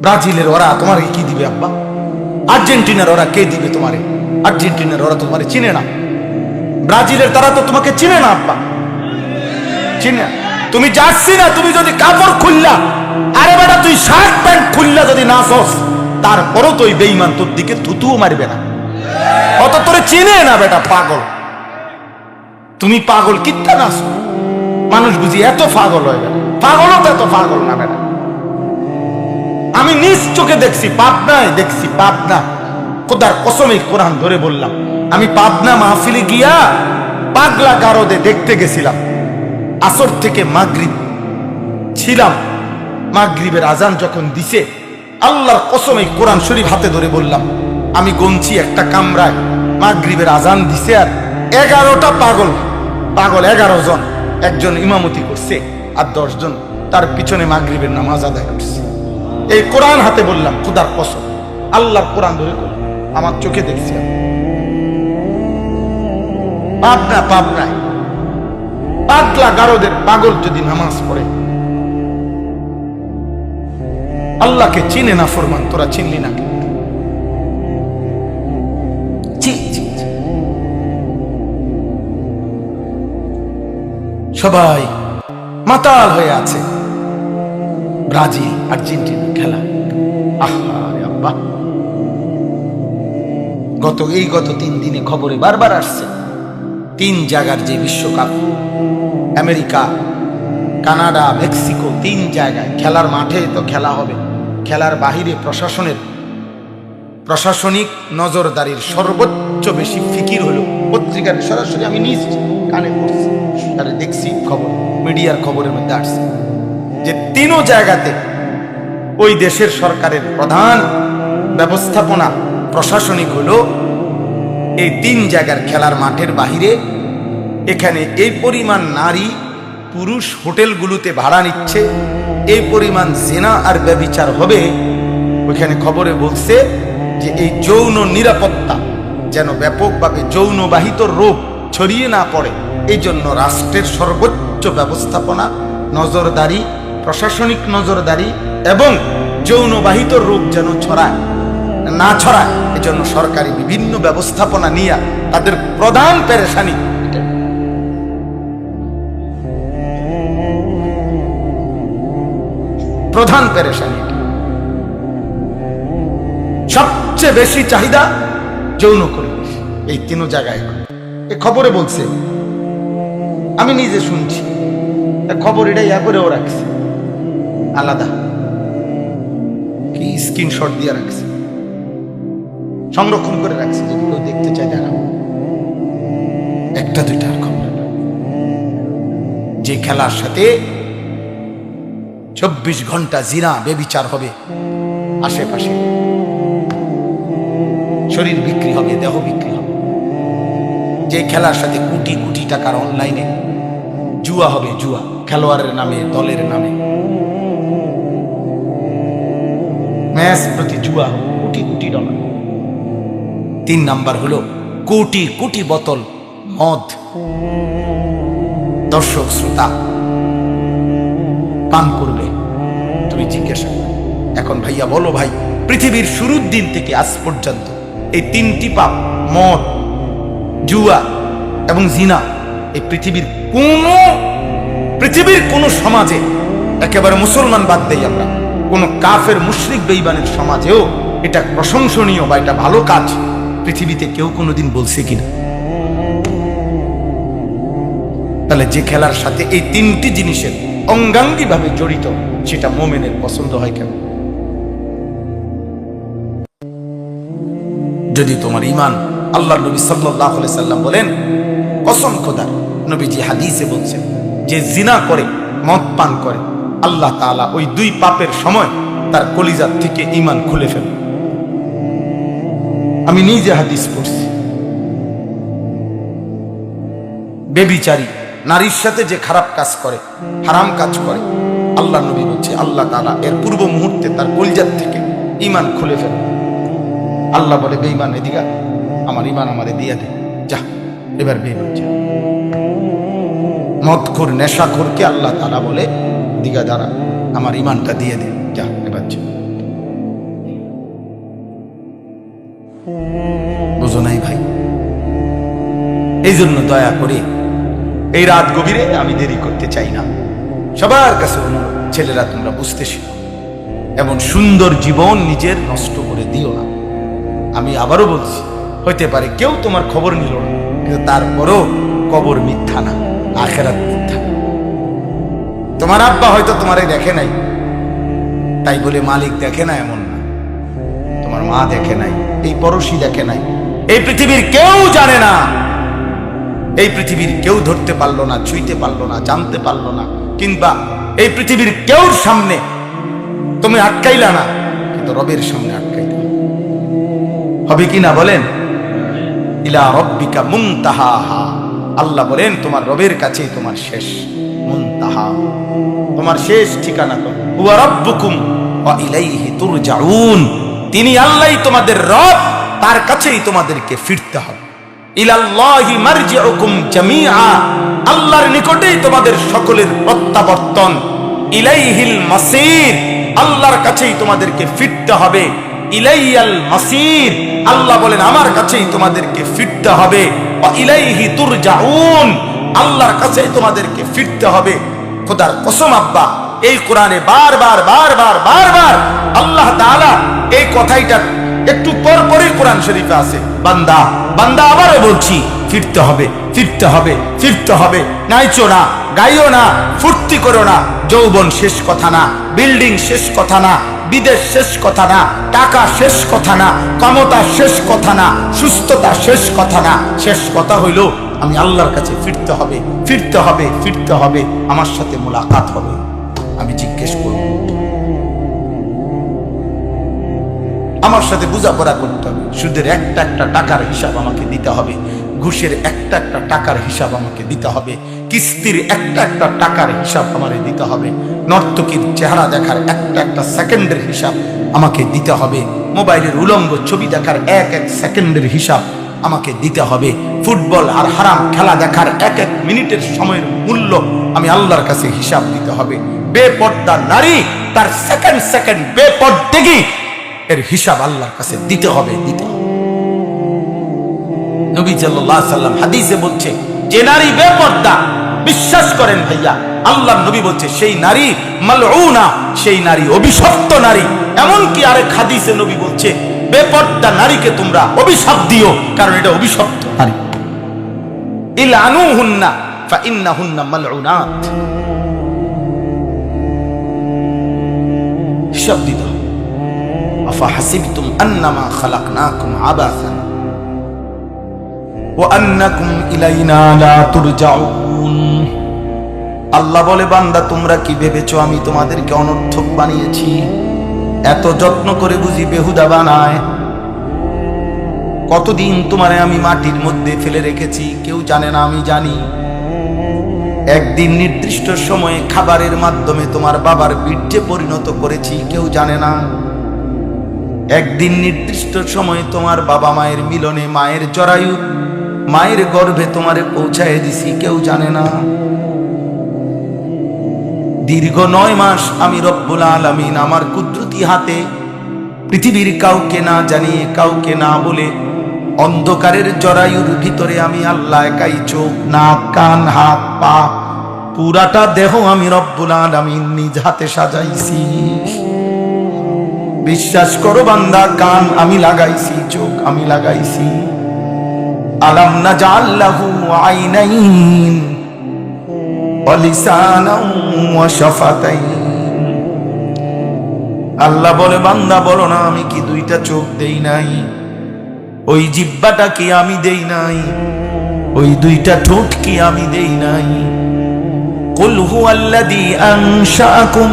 ব্রাজিলের ওরা তোমার কি দিবে আব্বা? আর্জেন্টিনার ওরা কে দিবে তোমারে? আর্জেন্টিনার ওরা তোমারে চিনে না, ব্রাজিলের তারা তো তোমাকে চিনে না আব্বা, চিনে না। তুমি জার্সি না, তুমি যদি কাপড় খুললা, আরে বেটা তুই শার্ট প্যান্ট খুললা যদি না সস, তারপরও তো ওই বেঈমান তোর দিকে থুতুও মারবে না, অত তোরে চিনে না বেটা, পাগল। তুমি পাগল কিত্তা না, মানুষ বুঝি এত পাগল হয় বেটা, পাগলও তো এত পাগল না বেটা। আমি নিজ চোখে দেখছি, পাবনায় দেখছি, পাবনা, খোদার কসমে কোরআন ধরে বললাম, আমি পাবনা মাহফিলে গিয়া পাগলা গারদে দেখতে গেছিলাম। আসর থেকে মাগরিব ছিলাম, মাগরিবের আজান যখন দিছে, আল্লাহর কসমে কোরআন শরীফ হাতে ধরে বললাম, আমি গনছি একটা কামরায় মাগরিবের আজান দিছে আর 11টা পাগল, পাগল 11 জন, একজন ইমামতি করছে আর 10 জন তার পিছনে মাগরিবের নামাজ আদায় করছে। এই কোরআন হাতে বললাম, খোদার কসম, আল্লাহর কোরআন ধরে আমার চোখে দেখছি। পাবনায় পাগলা গারদের পাগল যদি নামাজ পড়ে, আল্লাহকে চিনে না ফরমান, তোরা চিনলি না? সবাই মাতাল হয়ে আছে ব্রাজিল আর্জেন্টিনা খেলা। আহারে আব্বা, গত 3 দিনে খবরে বারবার আসছে, 3 জায়গার যে বিশ্বকাপ, আমেরিকা, কানাডা, মেক্সিকো, 3 জায়গায় খেলার মাঠে তো খেলা হবে, খেলার বাহিরে প্রশাসনিক নজরদারির সর্বোচ্চ বেশি ফিকির হলো। পত্রিকার সরাসরি আমি নিজ কানে পড়ছি, আরে দেখছি খবর, মিডিয়ার খবরের মধ্যে আসছে যে 3 জায়গাতে ওই দেশের সরকারের প্রধান ব্যবস্থাপনা প্রশাসনিক হলো এই 3 জায়গার খেলার মাঠের বাহিরে। এখানে এই পরিমাণ নারী পুরুষ হোটেলগুলোতে ভাড়া নিচ্ছে, এই পরিমাণ জিনা আর ব্যভিচার হবে। ওইখানে খবরে বলছে যে এই যৌন নিরাপত্তা যেন ব্যাপকভাবে যৌনবাহিত রোগ ছড়িয়ে না পড়ে, এই জন্য রাষ্ট্রের সর্বোচ্চ ব্যবস্থাপনা, নজরদারি, প্রশাসনিক নজরদারি এবং যৌনবাহিত রোগ যেন না ছড়ায়, এজন্য সরকারি বিভিন্ন ব্যবস্থাপনা নিয়ে তাদের প্রধান পেরেশানি সবচেয়ে বেশি চাহিদা যৌন পরিবেশ এই 3 জায়গায়। এই খবরে বলছে, আমি নিজে শুনছি, খবর এটা ইয়া করেও রাখছে, আলাদা কি স্ক্রিনশট দিয়ে রাখছে, সংরক্ষণ করে রাখছে, যদি কেউ দেখতে চায় দেখাবো। 1-2টার খবর, যে খেলার সাথে 24 ঘন্টা জিনা বেবিচার হবে, আশেপাশে শরীর বিক্রি হবে, দেহ বিক্রি হবে, যে খেলার সাথে কোটি কোটি টাকার অনলাইনে জুয়া হবে, জুয়া খেলোয়াড়ের নামে, দলের নামে ম্যাচ প্রতি জুয়া, কোটি কোটি ডলার। 3 নাম্বার হলো কোটি কোটি বোতল মদ দর্শক শ্রোতা পান করবে। তুমি জিজ্ঞাসা এখন, ভাইয়া বলো ভাই, পৃথিবীর শুরুর দিন থেকে আজ পর্যন্ত এই 3টি পাপ, মদ, জুয়া এবং জিনা, এই পৃথিবীর কোন সমাজে, একেবারে মুসলমান বাদ দেই আমরা, কোন কাফের মুশরিক বেঈমানের সমাজেও এটা প্রশংসনীয় বা এটা ভালো কাজ পৃথিবীতে কেউ কোনোদিন বলছে কিনা? তাহলে যে খেলার সাথে এই 3টি জিনিসের অঙ্গাঙ্গী ভাবে জড়িত, সেটা মুমিনের পছন্দ হয় কেন? যদি তোমার ঈমান, আল্লাহর নবী সাল্লাল্লাহু আলাইহি সাল্লাম বলেন, কসম খোদার, নবীজি হাদিসে বলছেন, যে জিনা করে, মদ পান করে, আল্লাহ তাআলা ওই 2 পাপের সময় তার কলিজার থেকে ঈমান খুলে ফেলে। আমি নিজে হাদিস পড়ছি। বেবিচারী নারীর সাথে যে খারাপ কাজ করে, হারাম কাজ করে, আল্লাহ নবী বলছে আল্লাহ তাআলা এর পূর্ব মুহূর্তে তার কলিজার থেকে ঈমান খুলে ফেলে। আল্লাহ বলে, বেঈমান এদিকে, আমার ঈমান আমারে দিয়ে দে, যা এবার বেঈমান যা। মদখোর, নেশাখোরকে আল্লাহ তাআলা বলে, দিগা দাঁড়া, আমার ঈমানটা দিয়ে দে, যা এবার যা। এই জন্য দয়া করে এই রাত গভীরে আমি দেরি করতে চাই না, সবার কাছে অনুরোধ, ছেলেরা তোমরা বুঝতে শিখো, এমন সুন্দর জীবন নিজের নষ্ট করে দিও না। আমি আবারও বলছি, হইতে পারে কেউ তোমার খবর নিল না, কিন্তু তারপরও কবর মিথ্যা না, আখেরাত মিথ্যা। তোমার আব্বা হয়তো তোমারে দেখে নাই, তাই বলে মালিক দেখে না এমন না। তোমার মা দেখে নাই, এই পড়োশি দেখে নাই, এই পৃথিবীর কেউ জানে না, এই পৃথিবীর কেউ ধরতে পারলো না, ছুঁইতে পারলো না, জানতে পারলো না, কিংবা এই পৃথিবীর কেউর সামনে তুমি আটকাইলা না, কিন্তু রবের সামনে আটকাইলা। হবে কি না বলেন? ইলা রব্বিকা মুনতাহাহা, আল্লাহ বলেন তোমার রবের কাছেই তোমার শেষ মুনতাহা, তোমার শেষ ঠিকানা। হুয়া রাব্বুকুম ওয়া ইলাইহি তুরজাউন, তিনি আল্লাহই তোমাদের রব, তার কাছেই তোমাদেরকে ফিরতে হবে। ইলাল্লাহি মারজিউকুম জামিআ, আল্লাহর নিকটেই তোমাদের সকলের প্রত্যাবর্তন। ইলাইহিল মাসির, আল্লাহর কাছেই তোমাদেরকে ফিরতে হবে। ইলাইয়াল মাসির, আল্লাহ বলেন আমার কাছেই তোমাদেরকে ফিরতে হবে। ওয়া ইলাইহি তুরজাউন, আল্লাহর কাছেই তোমাদেরকে ফিরতে হবে। খোদার কসম আব্বা, এই কোরআনে বারবার বারবার বারবার আল্লাহ তাআলা এই কথাইটা একটু পর পরই কোরআন শরীফে আছে, বান্দা বান্দা আবারও বলছি, ফিরতে হবে, ফিরতে হবে, ফিরতে হবে। নাইচো না, গাইও না, ফুর্তি করো না, যৌবন শেষ কথা না, বিল্ডিং শেষ কথা না, বিদেশ শেষ কথা না, টাকা শেষ কথা না, ক্ষমতা শেষ কথা না, সুস্থতা শেষ কথা না, শেষ কথা হইল আমি আল্লাহর কাছে ফিরতে হবে, ফিরতে হবে, ফিরতে হবে, আমার সাথে মোলাকাত হবে। আমি জিজ্ঞেস করব, আমার সাথে বোঝাপড়া করতে হবে, সুদের একটা একটা টাকার হিসাব আমাকে দিতে হবে, ঘুষের একটা একটা টাকার হিসাব আমাকে দিতে হবে, কিস্তির একটা একটা টাকার হিসাব আমাকে দিতে হবে, নর্তকীর চেহারা দেখার একটা একটা সেকেন্ডের হিসাব আমাকে দিতে হবে, মোবাইলের উলঙ্গ ছবি দেখার এক এক সেকেন্ডের হিসাব আমাকে দিতে হবে, ফুটবল আর হারাম খেলা দেখার এক এক মিনিটের সময়ের মূল্য আমি আল্লাহর কাছে হিসাব দিতে হবে। বেপর্দা নারী তার সেকেন্ড সেকেন্ড বেপর্দেগি এর হিসাব আল্লাহর কাছে দিতে হবে, দিতে হবে। নবী সাল্লাল্লাহু আলাইহি সাল্লাম হাদিসে বলছে, যে নারী বেপর্দা, বিশ্বাস করেন ভাইয়া, আল্লাহর নবী বলছে সেই নারী মালউনা, সেই নারী অভিশপ্ত নারী। এমনকি আরেক হাদিসে নবী বলছে, বেপর্দা নারীকে তোমরা অভিশাপ দিও, কারণ এটা অভিশপ্ত নারী। ইলানুহুন্না ফাইন্নাহুন্না মালউনাত, হিসাব দিতে হবে। আফাহাসিবতুম আন্নামা খালাকনাকুম আবাসান ওয়া আন্নাকুম ইলাইনা লা তুরজাউন, আল্লাহ বলে বান্দা তোমরা কি ভেবেছো আমি তোমাদেরকে অনর্থক বানিয়েছি? এত যত্ন করে বুঝি বেহুদা বানায়? কতদিন তোমারে আমি মাটির মধ্যে ফেলে রেখেছি, কেউ জানে না, আমি জানি। একদিন নির্দিষ্ট সময়ে খাবারের মাধ্যমে তোমার বাবার বীর্যে পরিণত করেছি, কেউ জানে না। একদিন নির্দিষ্ট সময়ে তোমার বাবা মায়ের মিলনে মায়ের জরায়ু, মায়ের গর্ভে তোমারে পৌঁছায় দিছি, কেউ জানে না। দীর্ঘ 9 মাস আমি রব্বুল আলামিন আমার কুদরতি হাতে পৃথিবীর কাউকে না জানিয়ে, কাউকে না বলে, অন্ধকারের জরায়ুর ভিতরে আমি আল্লাহ একাই চোখ, নাক, কান, হাত, পা, পুরাটা দেহ আমি রব্বুল আলামিন নিজ হাতে সাজাইছি। বিশ্বাস করো বান্দা, কান আমি লাগাইছি, চোখ আমি লাগাইছি। আলাম নাজাল লাহু আইনাইন ওয়া লিসানান ওয়া শাফাতাইন, আল্লাহ বলে বান্দা বলো না আমি কি 2টা চোখ দেই নাই? ওই জিহ্বাটা কি আমি দেই নাই? ওই 2টা ঠোঁট কি আমি দেই নাই? কুল হুয়াল্লাযী আনশাআকুম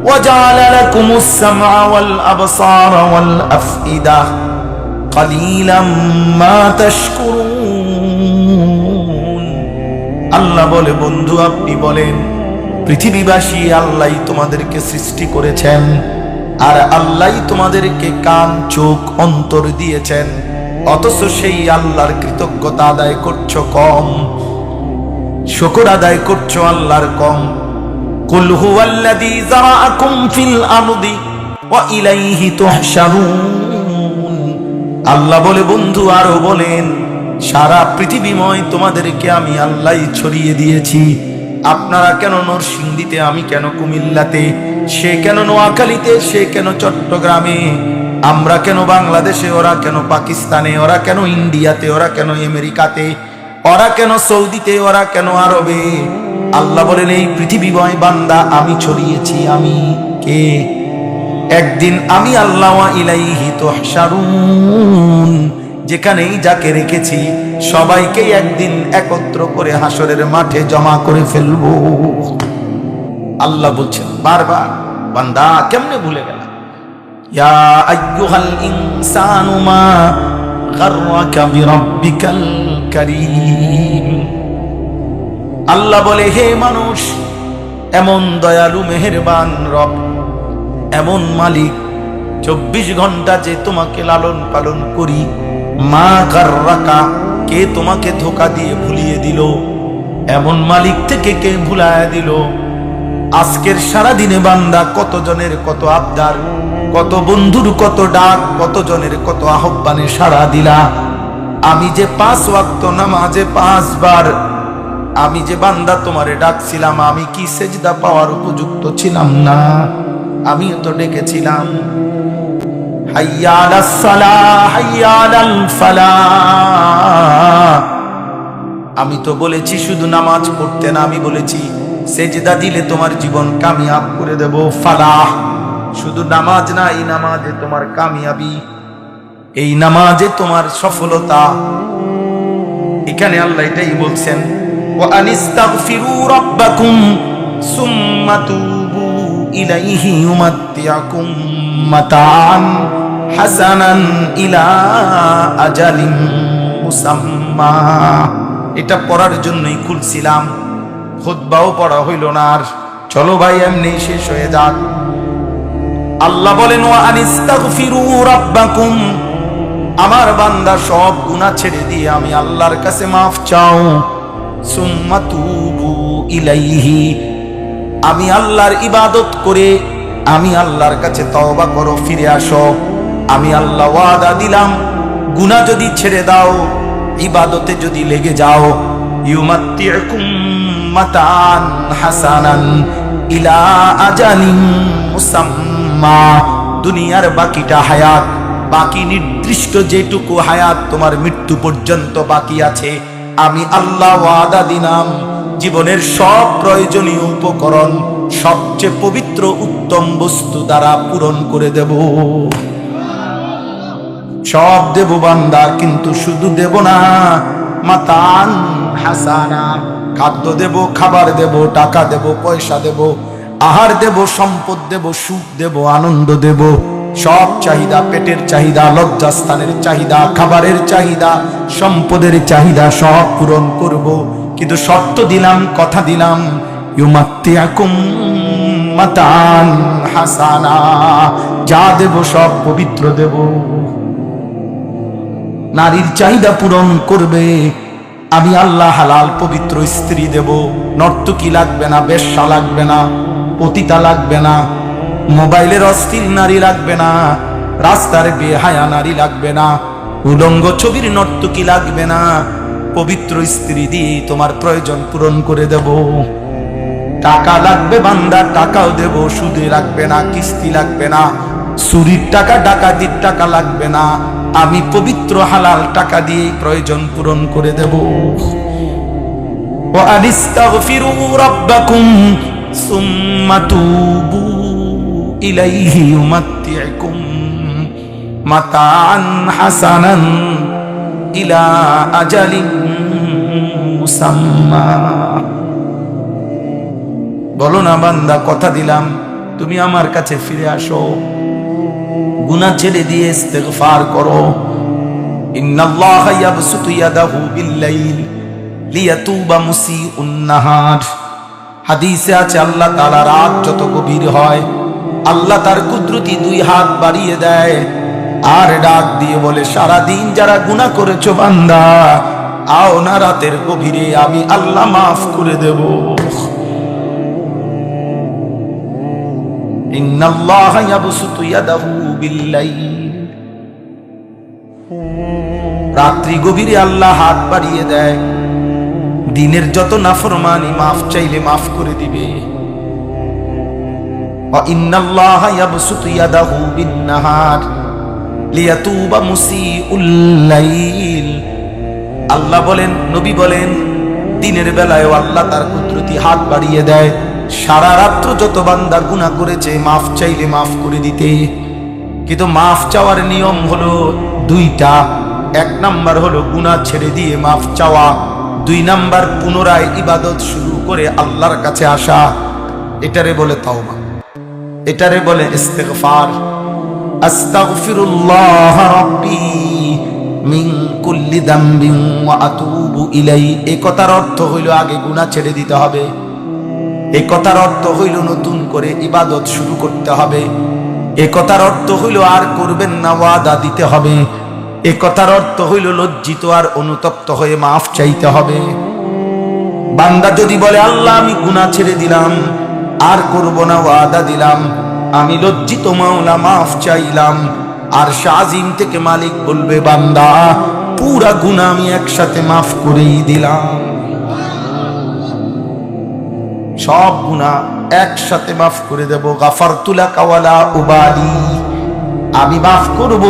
ওয়া জাআলা লাকুমুস সামআ ওয়াল আবসারা ওয়াল আফইদা কালিলাম মা তাশকুরুন। আল্লাহ বলে বন্ধু আপনি বলেন, পৃথিবীবাসী আল্লাহই তোমাদেরকে সৃষ্টি করেছেন, আর আল্লাহই তোমাদেরকে কান, চোখ, অন্তর দিয়েছেন, অথচ সেই আল্লাহর কৃতজ্ঞতা আদায় করছো কম, শুকর আদায় করছো আল্লাহর কম। কুল হুয়াল্লাযী যারাআকুম ফিল আরদি ওয়া ইলাইহি তুহশারুন। আল্লাহ বলে বন্ধু আরো বলেন, সারা পৃথিবীময় তোমাদেরকে আমি আল্লাহ ছড়িয়ে দিয়েছি। আপনারা কেন নরসিংদীতে, আমি কেন কুমিল্লাতে, সে কেন নোয়াখালীতে, সে কেন চট্টগ্রামে, আমরা কেন বাংলাদেশে, ওরা কেন পাকিস্তানে, ওরা কেন ইন্ডিয়াতে, ওরা কেন আমেরিকাতে, ওরা কেন সৌদিতে, ওরা কেন আরবে। আল্লাহ বলেন এই পৃথিবীময় বান্দা আমি ছড়িয়েছি। আমি কে? একদিন আমি আল্লাহ ওয়া ইলাইহি তুহশারুন, যেখানেই যাকে রেখেছি সবাইকে একদিন একত্র করে হাসরের মাঠে জমা করে ফেলবো। আল্লাহ বলছেন বারবার, বান্দা কেমনে ভুলে গেল? ইয়া আইয়ুহাল ইনসানু মা গাররাকা বিরাব্বিকাল কারীম। আল্লাহ বলে হে মানুষ, এমন দয়ালু মেহেরবান রব, এমন মালিক, 24 ঘন্টা যে তোমাকে লালন পালন করি, মা গাররাকা, কে তোমাকে ধোকা দিয়ে ভুলিয়ে দিল? এমন মালিক থেকে কে ভুলায় দিল? আজকের সারা দিনে বান্দা কত জনের কত আবদার, কত বন্ধুর কত ডাক, কত জনের কত আহ্বানে সাড়া দিলা। আমি যে 5 ওয়াক্ত নামাজে 5 বার, আমি যে বান্দা তোমারে ডাকছিলাম, আমি কি সেজদা পাওয়ার উপযুক্ত ছিলাম না? আমিও তো ডেকেছিলাম, হাইয়া আলাস সালাহ হাইয়া আলাল ফালাহ। আমি তো বলেছি শুধু নামাজ পড়তে না, আমি বলেছি সেজদা দিলে তোমার জীবন কামিয়াব করে দেব। ফালাহ, শুধু নামাজ না, এই নামাজে তোমার কামিয়াবি, এই নামাজে তোমার সফলতা। এখানে আল্লাহ এটাই বলছেন, ওয়া আনিস্তাগফিরু রাব্বাকুম সুম্মা তুবু ইলাইহি ইউমাত্তিউকুম মাতাআন হাসানান ইলা আজালিন মুসাম্মা। এটা পড়ার জন্যই খুলছিলাম, খুতবাও পড়া হইল না। আর চলো ভাই এমনি শেষ হয়ে যাক। আল্লাহ বলেন ওয়া আনিস্তাগফিরু রাব্বাকুম, আমার বান্দা সব গুনাহ ছেড়ে দিয়ে আমি আল্লাহর কাছে মাফ চাও। সুম্মা তুবু ইলাইহি, আমি আল্লাহর ইবাদত করে আমি আল্লাহর কাছে তওবা করো, ফিরে আসো। আমি আল্লাহ ওয়াদা দিলাম, গুনাহ যদি ছেড়ে দাও, ইবাদতে যদি লেগে যাও, ইউমাত্তিউকুম মাতান হাসানান ইলা আজালিন মুসাম্মা, দুনিয়ার বাকিটা হায়াত, বাকি নির্দিষ্ট যেটুকু হায়াত তোমার মৃত্যু পর্যন্ত বাকি আছে, আমি আল্লাহ ওয়াদা দিলাম জীবনের সব প্রয়োজনীয় উপকরণ সবচেয়ে পবিত্র উত্তম বস্তু দ্বারা পূরণ করে দেব। সব দেব বান্দা, কিন্তু শুধু দেব না মাতান হাসানা, খাদ্য দেব, খাবার দেব, টাকা দেব, পয়সা দেব, আহার দেব, সম্পদ দেব, সুখ দেব, আনন্দ দেব। সব চাহিদা, পেটের চাহিদা, লজ্জাস্থানের চাহিদা, খাবারের চাহিদা, সম্পদের চাহিদা সব পূরণ করব। কিন্তু শর্ত দিলাম, কথা দিলাম, ইউমাত্তিউকুম মাতান হাসানা, যা দেব সব পবিত্র দেব। নারীর চাহিদা পূরণ করবে আমি আল্লাহ, হালাল পবিত্র স্ত্রী দেব। নর্তকী লাগবে না, বেশ্যা লাগবে না, পতিতা লাগবে না, মোবাইলের অস্থির নারী লাগবে না, রাস্তার বেহায়া নারী লাগবে না, উলঙ্গ ছবির নর্তকী লাগবে না। পবিত্র স্ত্রী দিয়ে তোমার প্রয়োজন পূরণ করে দেব। টাকা লাগবে বান্দা, টাকাও দেব, সুদে লাগবে না, কিস্তি লাগবে না, চুরির টাকা, ডাকাতির টাকা লাগবে না, আমি পবিত্র হালাল টাকা দিয়ে প্রয়োজন পূরণ করে দেব। ওয়া আনিস্তাগফিরু রাব্বাকুম সুম্মা তুবু ইলাইহি ইউমাত্তিউকুম মাতাআন হাসানান ইলা আজালিন মুসাম্মা। বলো না বান্দা, কথা দিলাম তুমি আমার কাছে ফিরে আসো, গুনাহ ছেড়ে দিয়ে ইস্তিগফার করো। ইন্নাল্লাহা ইয়াবসুতু ইয়াদাহু বিল-লাইল লিয়াতুবা মুসিউন নাহার। হাদিসে আছে আল্লাহ তাআলা রাত যত গভীর হয়, আল্লাহ তার কুদরতি 2 হাত বাড়িয়ে দেয় আর ডাক দিয়ে বলে, সারা দিন যারা গুনাহ করেছো বান্দা, আও না রাতের গভীরে, আমি আল্লাহ মাফ করে দেব। ইন্নাল্লাহা ইয়াবসুতু ইয়াদাহু বিল-লাইল রাত্রি গভীরে আল্লাহ হাত বাড়িয়ে দেয়, দিনের যত নাফরমানি মাফ চাইলে মাফ করে দিবে। ইন্নাল্লাহা ইয়াবসুতু ইয়াদাহু বিন-নাহার লিয়াতুবা মুসিউল লাইল। আল্লাহ বলেন, নবী বলেন, দিনের বেলায়ও আল্লাহ তার কুদরতি হাত বাড়িয়ে দেয় সারা রাত্র যত বান্দা গুনাহ করেছে মাফ চাইলে মাফ করে দিতে। কিন্তু মাফ চাওয়ার নিয়ম হলো দুইটা। এক নাম্বার হলো গুনাহ ছেড়ে দিয়ে মাফ চাওয়া, দুই নাম্বার পুনরায় ইবাদত শুরু করে আল্লাহর কাছে আসা। এটারে বলে তাওবা, এটারে বলে ইস্তিগফার। আস্তাগফিরুল্লাহ রাব্বি মিন কুল্লি যামবিন ওয়া আতুবু ইলাইহি। এই কথার অর্থ হইল আগে গুনাহ ছেড়ে দিতে হবে। এই কথার অর্থ হইল নতুন করে ইবাদত শুরু করতে হবে। এই কথার অর্থ হইল আর করবেন না ওয়াদা দিতে হবে। এই কথার অর্থ হইল লজ্জিত আর অনুতপ্ত হয়ে মাফ চাইতে হবে। বান্দা যদি বলে আল্লাহ আমি গুনাহ ছেড়ে দিলাম, আর করব না, ওয়াদা দিলাম, আমি লজ্জিত মাওলা মাফ চাইলাম, আর শাজিম থেকে মালিক বলবে বান্দা পুরা গুনাহ আমি একসাথে মাফ করেই দিলাম। সব গুনাহ একসাথে মাফ করে দেব। গাফারতু লাকা ওয়ালা উবালি, আমি মাফ করব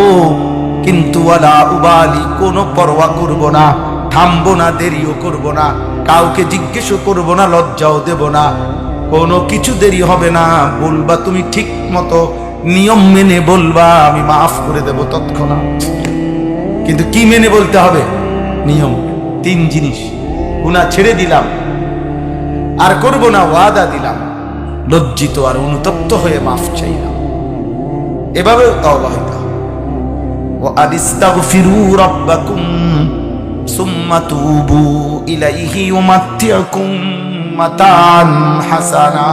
কিন্তু ওয়ালা উবালি, কোনো পরোয়া করব না, থামবো না, দেরিও করব না, কাউকে জিজ্ঞেসও করব না, লজ্জাও দেব না, কোনো কিছু দেরি হবে না। বলবা তুমি ঠিক মতো নিয়ম মেনে বলবা, আমি মাফ করে দেব তৎক্ষণাৎ। কিন্তু কি মেনে বলতে হবে? নিয়ম। তিন জিনিস, গুনাহ ছেড়ে দিলাম, আর করব না, ওয়াদা দিলাম, লজ্জিত আর অনুতপ্ত হয়ে মাফ চাইলাম। এভাবেও তাওবা হইতে হবে। ওয়া আস্তাগফিরু রাব্বাকুম সুম্মা তুবু ইলাইহি ইউমাত্তিউকুম মাতান হাসানা।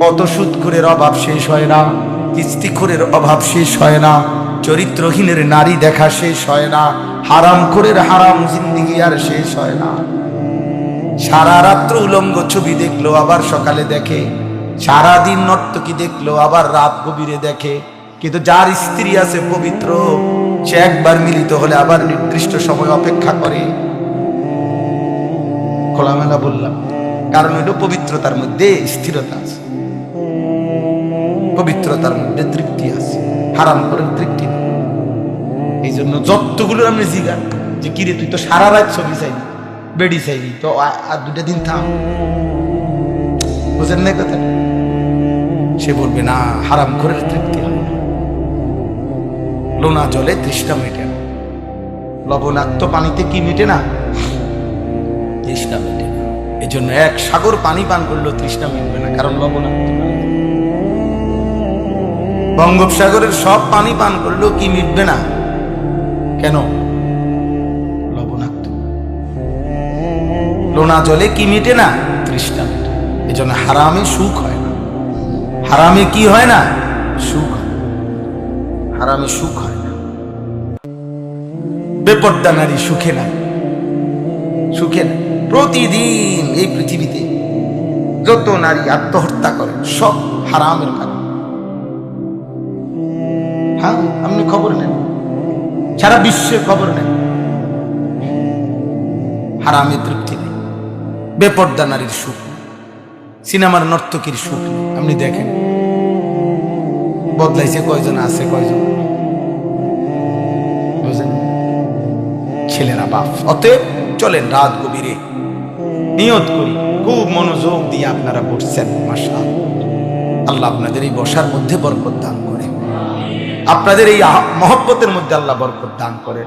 কত সুদখোরের অভাব শেষ হয় না, কিস্তিখোরের অভাব শেষ হয় না, চরিত্রহীনের নারী দেখা শেষ হয় না, হারামখোরের হারাম জিন্দেগি আর শেষ হয় না। সারা রাত্র উলঙ্গ ছবি দেখলো আবার সকালে দেখে, সারাদিন নর্তকী দেখলো আবার রাত গভীরে দেখে। কিন্তু যার স্ত্রী আছে পবিত্র, সে একবার মিলিত হলে আবার নির্দিষ্ট সময় অপেক্ষা করে। খোলামেলা বললাম, কারণ হলো পবিত্রতার মধ্যে স্থিরতা আছে, পবিত্রতার মধ্যে তৃপ্তি আছে, হারাম করে তৃপ্তি নেই। এই জন্য যতগুলো আপনি জিগান যে কিরে তুই তো সারা রাত ছবি চাইলি, বেডি চাইলি, তো আর দুটা দিন থাম, বুঝেন না কথা? সে বলবে না, হারাম করে তৃপ্তি হয় না। লোনা জলে তৃষ্ণা মেটে না, লবণাক্ত পানিতে কি মেটে না? তৃষ্ণা মেটে না। এই জন্য এক সাগর পানি পান করলেও তৃষ্ণা মিটবে না, কারণ লবণাক্ত। বঙ্গোপসাগরের সব পানি পান করলেও কি মিটবে না? কেন? লবণাক্ত। লোনা জলে কি মিটে না? তৃষ্ণা মেটে। এই জন্য হারামে সুখ হয় না। হারামে কি হয় না? সুখ হয়। হারামে সুখ হয় না। বেপর্দা নারী সুখে না, সুখে না। প্রতিদিন এই পৃথিবীতে যত নারী আত্মহত্যা করে সব হারামের কারণ। হ্যাঁ, আপনি খবর নেন, সারা বিশ্বের খবর নেন, হারামে তৃপ্তি নেই, বেপর্দা নারীর সুখ, সিনেমার নর্তকীর সুখ নেই। আপনি দেখেন বদলাইছে কয়জন, আছে কয়জন, বুঝেন? ছেলেরা বাপ। অতএব চলেন রাত গভীরে নিয়ত করি, খুব মনোযোগ দিয়ে আপনারা বসছেন, মাশাআল্লাহ। আল্লাহ আপনাদের এই বসার মধ্যে বরকত দান করে, আপনাদের এই মহব্বতের মধ্যে আল্লাহ বরকত দান করে।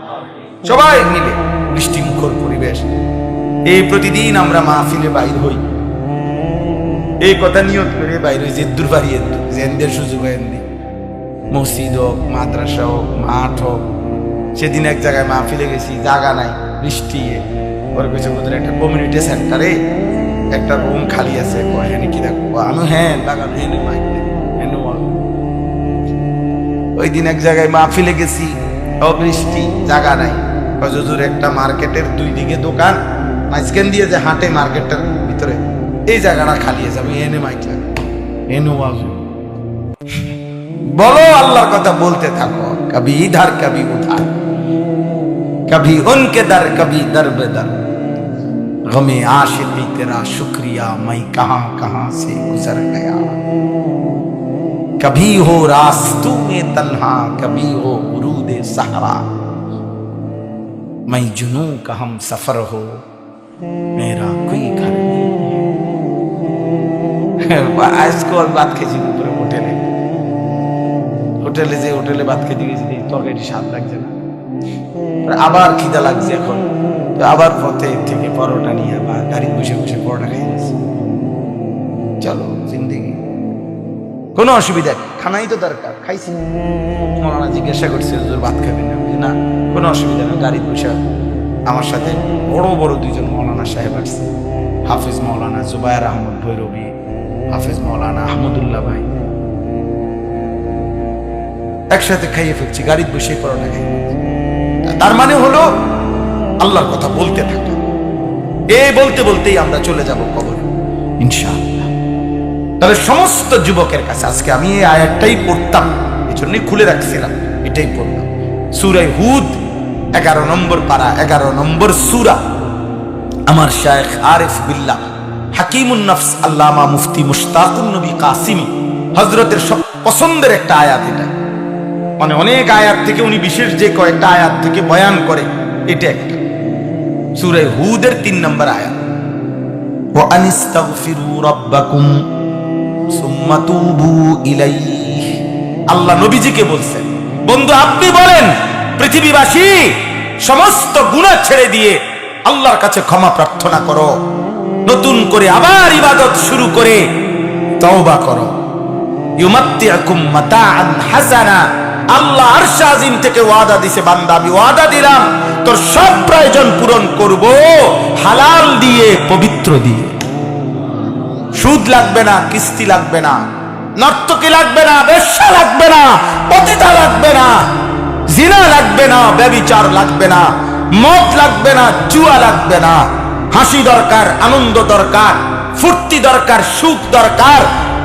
সবাই মিলে বৃষ্টিমুখর পরিবেশ, এই প্রতিদিন আমরা মাহফিলে বাইর হই, এই কথা নিয়ত করে বাইর হই যে দূর বাড়িয়ে জেনদের সুযোগ এনে, মসজিদ হোক, মাদ্রাসা হোক, মাঠ হোক। সেদিন এক জায়গায় মাহফিলে গেছি, জায়গা নাই, বৃষ্টি। ওর কিছু বোধহয় একটা কমিউনিটি সেন্টারে একটা রুম খালি আছে, হ্যাঁ কি দেখো, আমি হ্যাঁ লাগানো, ওই দিন এক জায়গায় মাহফিলে গেছি, বৃষ্টি, জায়গা নাই। হুজুর একটা মার্কেটের দুই দিকে দোকান, মাঝখান দিয়ে যে হাঁটে মার্কেটের ভিতরে, এই জায়গাটা খালি আছে, আমি এনে মাইক লাগে, এনে বলো আল্লাহর কথা বলতে থাকো, কবি ইধার কবি উধার। कभी उनके दर कभी दर बेदर, गमे आशिकी तेरा शुक्रिया मैं कहां कहां से गुजर गया। कभी हो रास्तों में तन्हा, कभी हो उरूदे सहरा, मैं जुनूं का हम सफर हो, मेरा कोई घर नहीं। আজকে ভাত খেয়েছি দুপুরে হোটেলে যে হোটেলে ভাত খেতে গেছি তরকারি স্বাদ লাগছে না, আবার খিদা লাগছে এখন, তো আবার পথে থেকে পরোটা নিয়ে বা গাড়ি বসে বসে পরোটা খাই গেছি। চলো জিন্দেগি, কোনো অসুবিধা নেই, খানাই তো দরকার, খাইছি। মৌলানা জিজ্ঞাসা করছে হুজুর ভাত খাবেন না, না কোনো অসুবিধা নেই, গাড়ি বসে আমার সাথে বড় বড় দুইজন মৌলানা সাহেব আসছে, হাফিজ মৌলানা জুবায়ের আহমদ ভৈরবী, হাফিজ মৌলানা আহমদুল্লাহ ভাই, একসাথে খাইয়ে ফেলছি, গাড়ি বসে পরোটা খাই। তার মানে হলো আল্লাহর কথা বলতে থাকা, এই বলতে বলতেই আমরা চলে যাব কবরে ইনশাআল্লাহ। তাহলে সমস্ত যুবকের কাছে আজকে আমি এই আয়াতটাই পড়তাম, এই জন্যই খুলে রাখছিলাম, এটাই পড়লাম। সূরা হুদ 11 নম্বর পারা, 11 নম্বর সূরা। আমার শায়েখ আরিফ বিল্লাহ হাকিমুন নফস আল্লামা মুফতি মুশতাকুন নবী কাসিমি হযরতের সব পছন্দের একটা আয়াত এটা, মানে অনেক আয়াত থেকে উনি বিশেষ যে কয়েকটা আয়াত থেকে বয়ান করে, এটা একটা সূরা হুদের 3 নম্বর আয়াত। ওয়া আনিস্তাগফিরু রাব্বাকুম সুম্মা তুবু ইলাইহি, আল্লাহ নবীজিকে বলছেন, বন্ধু আপনি বলেন পৃথিবীবাসী সমস্ত গুনাহ ছেড়ে দিয়ে আল্লাহর কাছে ক্ষমা প্রার্থনা করো, নতুন করে আবার ইবাদত শুরু করে তওবা করো। ইউমাত্তিউকুম মাতাআন হাসানা, আল্লাহ আরশ আজিম থেকে ওয়াদা দিছে, বান্দা আমি ওয়াদা দিলাম তোর সব প্রয়োজন পূরণ করব হালাল দিয়ে, পবিত্র দিয়ে। সুদ লাগবে না, কিস্তি লাগবে না, নর্তকী লাগবে না, বেশ্যা লাগবে না, পতিতা লাগবে না, জিনা লাগবে না, ব্যভিচার লাগবে না, মদ লাগবে না, জুয়া লাগবে না। হাসি দরকার, আনন্দ দরকার, ফুর্তি দরকার, সুখ দরকার,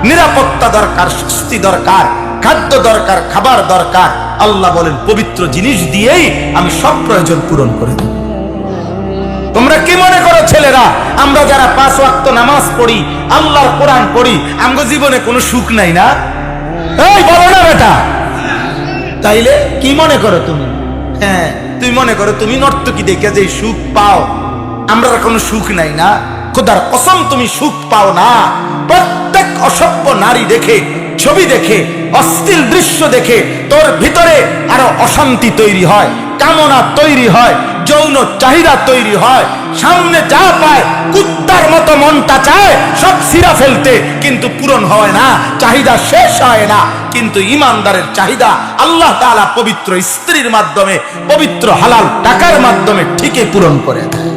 নিরাপত্তা দরকার, স্বস্তি দরকার, খাদ্য দরকার, খাবার দরকার। আল্লাহ বলেন পবিত্র জিনিস দিয়েই আমি সব প্রয়োজন পূরণ করে দেব। তোমরা কি মনে করো ছেলেরা, আমরা যারা 5 ওয়াক্ত নামাজ পড়ি, আল্লাহর কোরআন পড়ি, আমগো জীবনে কোনো সুখ নাই না? এই বলো না বেটা, তাইলে কি মনে করো তুমি? হ্যাঁ, তুমি মনে করো তুমি নর্তকী দেখে যে সুখ পাও, আমরা কোনো সুখ নাই না? খোদার কসম তুমি সুখ পাও না। প্রত্যেক অসভ্য নারী দেখে, ছবি দেখে, অশ্লীল দৃশ্য দেখে তোর ভিতরে আরো অশান্তি তৈরি হয়, কামনা তৈরি হয়, যৌন চাহিদা তৈরি হয়। সামনে যা পায় কুত্তার মতো মনটা চায় সব ছিঁড়া ফেলতে, কিন্তু পূরণ হয় না, চাহিদা শেষ হয় না। কিন্তু ইমানদারের চাহিদা আল্লাহ তাআলা পবিত্র স্ত্রীর মাধ্যমে, পবিত্র হালাল টাকার মাধ্যমে ঠিকই পূরণ করে দেয়।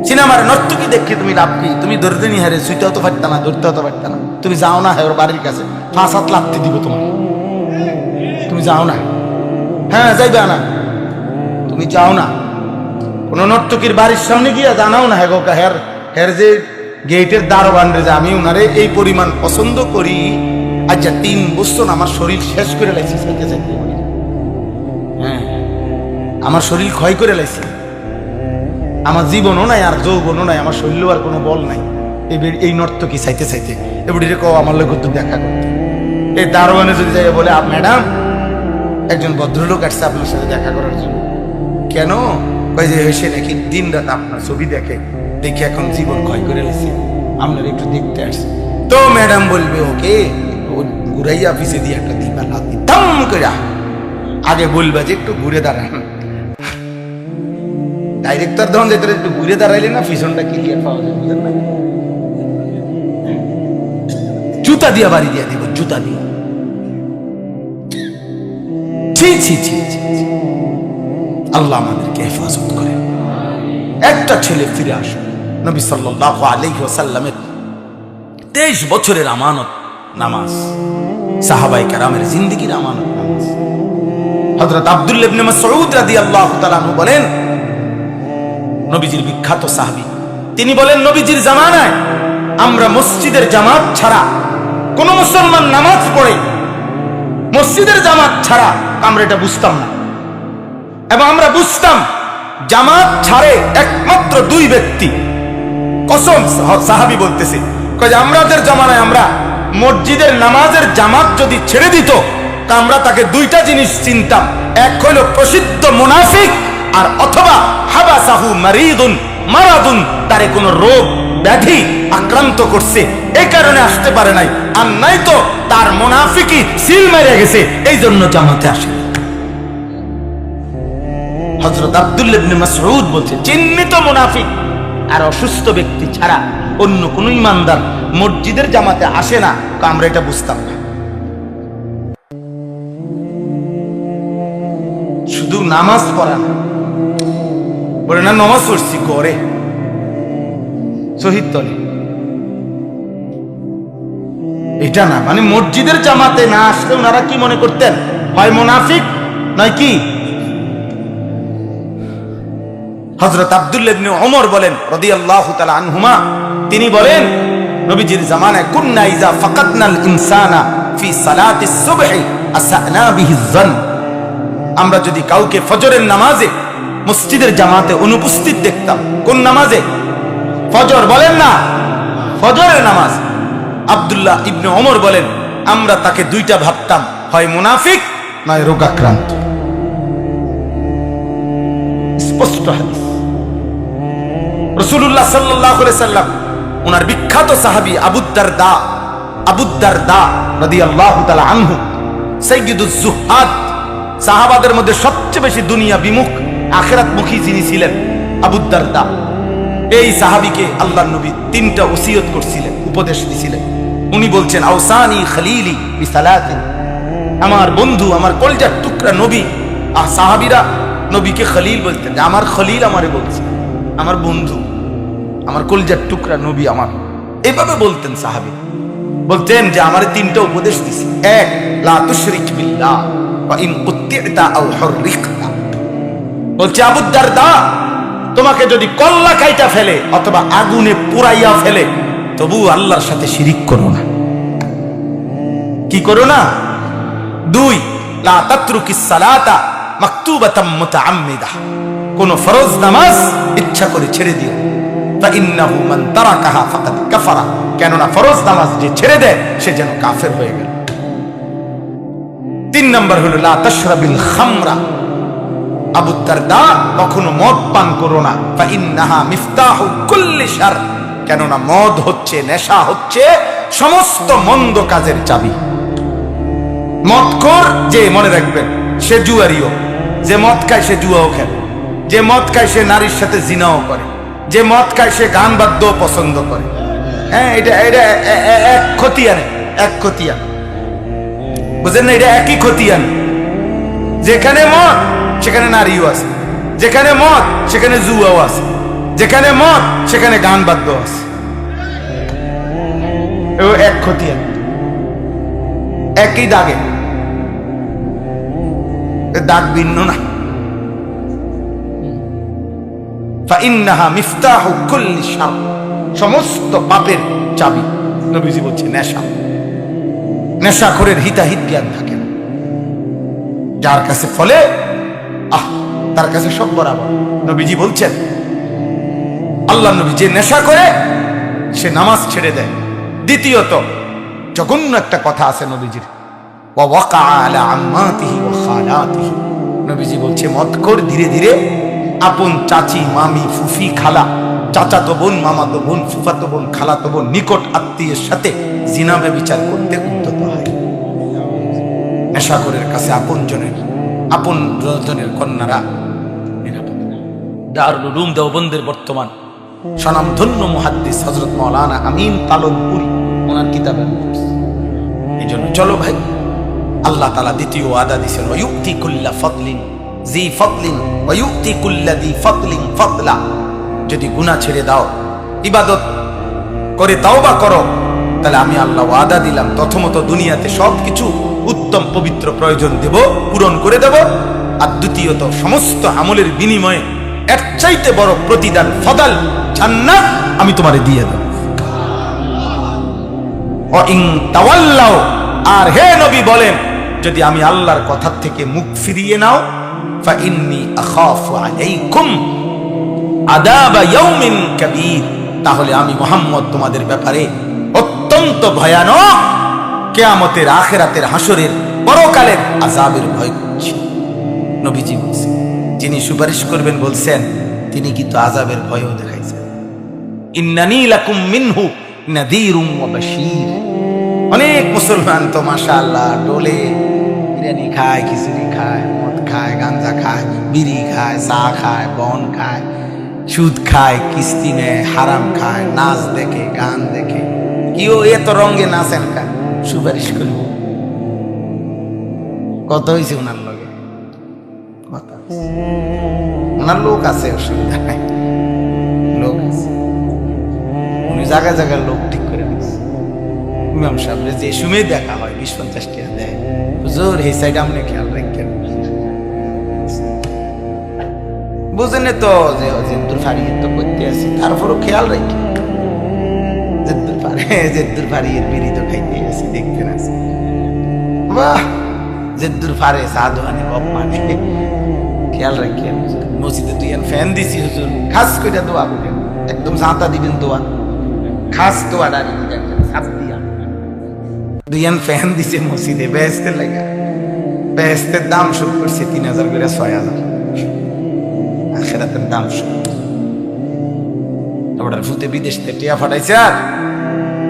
সিনেমার নর্তকী দেখে তুমি লাভ কি? তুমি ধরতে নি হারে, শুইতেও তো পারত না, ধরতেও তো পারত না। তুমি যাও না হ্যাঁ ওর বাড়ির কাছে, 5-7 লাথি দিব তোমার, তুমি যাও না। হ্যাঁ যাইবে না, তুমি যাও না। কোন নর্তকীর বাড়ির সামনে গিয়া জানাও না হ্যাঁ হের যে গেটের দারোয়ান রে যে আমি উনারে এই পরিমাণ পছন্দ করি, আচ্ছা 3 বছর আমার শরীর শেষ করে লাইছি, হ্যাঁ আমার শরীর ক্ষয় করে লাইছি, আমার জীবনও নাই আর যৌবনও নাই, আমার শরীরও আর কোনো বল নাই। এই নর্তকী চাইতে চাইতে এবারে কো আমার লোক তো দেখা করতে, এই দারোয়ানে যদি যাই বলে ম্যাডাম একজন ভদ্রলোক আসছে আপনার সাথে দেখা করার জন্য। কেন? কই যে এসে নাকি দিন রাত আপনার ছবি দেখে দেখে এখন জীবন ক্ষয় করে লেছে, আপনার একটু দেখতে আসছে। তো ম্যাডাম বলবে ওকে ঘুরাইয়া পিছে দিয়ে একটা দিবা লাথি দাম করে, আগে বলবা যে একটু ঘুরে দাঁড়ান। ডাইরেক্টর ধরুন যে একটু ঘুরে দাঁড়াইলে না পিছনটা ক্লিয়ার পাওয়া যায়, বুঝলেন না? জুতা দিয়া বাড়ি দিয়া দিব, জুতা দিয়ে। ছি ছি ছি ছি, আল্লাহ আমাদেরকে হেফাজত করে। একটা ছেলে ফিরে আসে, নবী সাল্লাল্লাহু আলাইহি ওয়াসাল্লামের 23 বছরের আমানত নামাজ, সাহাবায়ে কেরামের জিন্দেগির আমানত নামাজ। হযরত আব্দুল্লাহ ইবনে মাসউদ রাদিয়াল্লাহু তাআলা আনহু বলেন, নবীজির বিখ্যাত সাহাবী, তিনি বলেন নবীজির জামানায় আমরা মসজিদের জামাত ছাড়া, কোন মুসলমান নামাজ পড়ে মসজিদের জামাত ছাড়া আমরা এটা বুঝতাম না। এবং আমরা বুঝতাম জামাত ছাড়ে একমাত্র দুই ব্যক্তি, কসম সাহাবী বলতেছে, আমাদের জমানায় আমরা মসজিদের নামাজের জামাত যদি ছেড়ে দিত তা আমরা তাকে দুইটা জিনিস চিনতাম, এক হইল প্রসিদ্ধ মুনাফিক, আর অথবা হাবাসাহু মারিদুন মারাদুন, তারে কোনো রোগ ব্যাধি আক্রান্ত করছে এই কারণে আসতে পারে নাই, আর নাই তো তার মুনাফিকি সিল মেরে গেছে এই জন্য জামাতে আসে। হযরত আব্দুল্লাহ ইবনে মাসউদ বলছে, চিহ্নিত মুনাফিক আর অসুস্থ ব্যক্তি ছাড়া অন্য কোন ইমানদার মসজিদের জামাতে আসে না। আমরা এটা বুঝতাম না। শুধু নামাজ পড়া না, বলে না নামাজ পড়ছি করে শহীদ তলে, এটা না, মানে মসজিদের জামাতে না আসলে ওনারা কি মনে করতেন, হয় মুনাফিক নয় কি। হযরত আব্দুল্লাহ ইবনে ওমর বলেন রাদিয়াল্লাহু তাআলা আনহুমা, তিনি বলেন নবীজির জামানায় কুননা ইযা ফাকাদনাল ইনসানা ফি সালাতিস সুবহি আসানা বিহি যন, আমরা যদি কাউকে ফজরের নামাজে মসজিদের জামাতে অনুপস্থিত দেখতাম, কোন নামাজে? ফজর, বলেন না ফজরের নামাজ। আব্দুল্লাহ ইবনে ওমর বলেন আমরা তাকে দুইটা ভাবতাম, হয় মুনাফিক নয় রোগাক্রান্ত। স্পষ্ট হাদিস। রাসূলুল্লাহ সাল্লাল্লাহু আলাইহি সাল্লাম ওনার বিখ্যাত সাহাবী আবু দারদা রাদিয়াল্লাহু তাআলা আনহু, সাইয়্যিদুজ যুহাদ, সাহাবাদের মধ্যে সবচেয়ে বেশি দুনিয়া বিমুখ আখিরাতমুখী যিনি ছিলেন আবু দারদা, এই সাহাবীকে আল্লাহর নবী তিনটা ওসিয়ত করছিলেন, উপদেশ দিয়েছিলেন। উনি বলছেন আওসানি খলিলি বিসালাতিন, আমার বন্ধু, আমার কলজার টুকরা নবী। আর সাহাবীরা নবীকে খলিল বলতেন, আমার খলিল আমারে বলছে, আমার বন্ধু, আমার কলজার টুকরা নবী আমার, এইভাবে বলতেন সাহাবী। বলতেন যে আমারে তিনটা উপদেশ দিছে, এক, লা তুশরিক বিল্লাহ ওয়া ইন কুতি'তা আও হুররিকতা। বলছে আবু দারদা, তোমাকে যদি কল্লা কাইটা ফেলে অথবা আগুনে পুরাইয়া ফেলে তবু আল্লাহর সাথে শিরিক করো না। কি করো না? দুই, লা তাতরুকিস সালাতা মাকতুবাতাম মুতাআম্মিদা, কোন ফরজ নামাজ ইচ্ছা করে ছেড়ে দিও, ফাইন্নাহু মান তারাকাহা ফাকাদ কাফারা, কেননা ফরজ নামাজ যে ছেড়ে দেয় সে যেন কাফের হয়ে গেল। তিন নম্বর হলো লা তাশরাবিল খামরা, আবু দারদা কখনো মদ পান করো না, ফাইন্নাহা মিফতাহু কুল্লি শার, কেননা মদ হচ্ছে, নেশা হচ্ছে সমস্ত মন্দ কাজের চাবি। মদখোর যে, মনে রাখবেন, সে জুয়ারিও, যে মদ খায় সে জুয়াও খেলে, যে মদ খায় সে নারীর সাথে জিনাও করে, যে মদ খায় সে গান বাদ্য পছন্দ করে। হ্যাঁ, এটা এটা এক খতিয়ান, এক খতিয়ান, বুঝেন না? এটা একই খতিয়ান। যেখানে মদ সেখানে নারীও আছে, যেখানে মদ সেখানে জুয়াও আছে, যেখানে মদ সেখানে গান বাদ্য আছে। এক খতিয়ান, একই দাগে, দাগ ভিন্ন না। ফাইন্নাহা মিফতাহু কুল্লি শার, সমস্ত পাপের চাবি। নবীজি বলছে নেশা, নেশাখোরের হিতাহিত জ্ঞান থাকে না, যার কাছে ফলে তার কাছে সব বরাবর। নবীজি বলছেন, আল্লাহ নবী, যে নেশা করে সে নামাজ ছেড়ে দেয়। দ্বিতীয়ত জঘন্য একটা কথা আছে নবীজির, ওয়া ওয়াকা আলা আম্মাতিহি ওয়া খালাতিহি, নবীজি বলছে মদখোর ধীরে ধীরে আপন চাচি, মামি, ফুফি, খালা, চাচাতো বোন, মামাতো বোন, ফুফাতো বোন, খালাতো বোন, নিকট আত্মীয়ের সাথে জিনা ব্যভিচার করতে উদ্যত হয়। নেশাখোরের কাছে আপন জনের কন্যারা নিরাপদ না। দারুল উলুম দেওবন্দের বর্তমান স্বনামধন্য মুহাদ্দিস হযরত মাওলানা আমিন তালবপুরি, ওনার কিতাবের এই জন্য চলো ভাই, আল্লাহ তাআলা দ্বিতীয় ওয়াদা দিয়েছেন, ওয়ায়ুতি কুল্লা ফাদলিন জি ফাদলিন ওয়ায়ুতি কুল্লা দি ফাদলিন ফাদলা। যদি গুনাহ ছেড়ে দাও, ইবাদত করে তাওবা করো, তাহলে আমি আল্লাহ ওয়াদা দিলাম প্রথমত দুনিয়াতে সবকিছু উত্তম পবিত্র প্রয়োজন দেব, পূরণ করে দেব, আর দ্বিতীয়ত সমস্ত আমলের বিনিময়ে এর চাইতে বড় প্রতিদান, ফদল, জান্নাত আমি তোমারে দিয়ে দেব। আর হে নবী বলেন, যদি আমি আল্লাহর কথা থেকে মুখ ফিরিয়ে নাও, ফাইন্নী আখাফু আলাইকুম আযাব ইয়াউমিন কাবীর, তাহলে আমি মুহাম্মদ তোমাদের ব্যাপারে অত্যন্ত ভয়ানক কিয়ামতের, আখিরাতের, হাসরের, পরকালের আযাবের ভয় করছি। নবীজি বলছেন, যিনি সুপারিশ করবেন বলছেন, তিনি কিন্তু আযাবের ভয়ও দেখাইছেন। ইন্নানী লাকুম মিনহু নাযীরুম ওয়া বাশীর। অনেক মুসলমান তো মাশাআল্লাহ ডোলে, বিরিয়ানি খায়, খিচুড়ি খায়, মদ খায়, গাঞ্জা খায়, বিড়ি খায়, চা খায়, বন খায়, সুদ খায়, কিস্তি নেয়, হারাম খায়, নাচ দেখে, গান দেখে, কিও এত রঙে নাচেন কা সুপারিশ করব। কত হয়েছে ওনার লগে, কথা ওনার লোক আছে, অসুবিধা নাই, লোক আছে, উনি জায়গায় জায়গায় লোক ঠিক করে দিচ্ছে। ইমাম সাহেব যে সময় দেখা হয় 20-50 টাকা দেয়, হুজুর এই সাইড আপনি খেয়াল রাখেন, বুঝেন তো যে জেদ্দুর ফাড়িয়ে তো করতে আসি, তারপরও খেয়াল রাখি, জেদ্দুর ফাড়িয়ে বিড়ি তো খাইতে আসি, দেখতে আসি, বাহ জেদ্দুর ফারে সাধুয়ানি বপ মানে খেয়াল রাখি। মসজিদে তুই ফ্যান দিছি হুজুর, খাস করে দোয়া করেন, একদম জাঁতা দিবেন দোয়া, খাস দোয়াটা দুইয়ান ফ্যান দিছে মসজিদে, বেহেস্তের লাগা, বেহেস্তের দাম শুরু করছে 3000 করে 6000, আখিরাতের দাম শুরু। তারপর ফুতে বিদেশ থেকে টিয়া ফাটাইছে, আর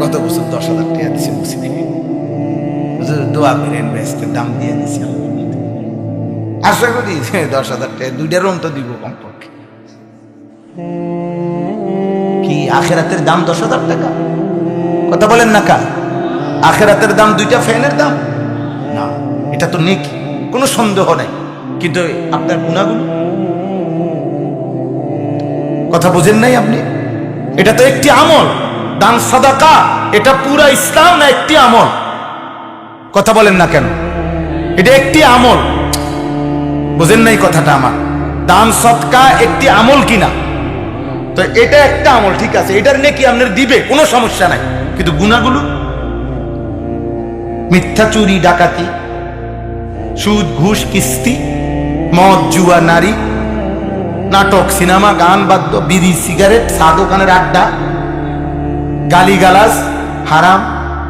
গত বছর 10,000 টাকা দিছে মসজিদে, দোয়া করেন, বেহেস্তের দাম দিয়ে দিছে। আশা করি 10,000 টাকা 2টা রুম তো দিব কমপক্ষে। কি আখিরাতের দাম 10,000 টাকা? কথা বলেন না কা? আখিরাতের দাম 2টা ফ্যানের দাম না, এটা তো নেকি, কোনো সন্দেহ নাই, কিন্তু আপনার গুনাহগুলো, কথা বুঝেন নাই আপনি? এটা তো একটি আমল, দান সাদাকা, এটা পুরা ইসলাম না একটি আমল? কথা বলেন না কেন? এটা একটি আমল, বুঝেন নাই কথাটা আমার? দান সদকা একটি আমল কিনা? তো এটা একটা আমল, ঠিক আছে, এটার নেকি আপনার দিবে, কোনো সমস্যা নাই, কিন্তু গুনাহগুলো, মিথ্যা, চুরি, ডাকাতি, সুদ, ঘুষ, কিস্তি, মদ, জুয়া, নারী, নাটক, সিনেমা, গান, বাদ্য, বিড়ি, সিগারেট, চা দোকানের আড্ডা, গালিগালাজ, হারাম,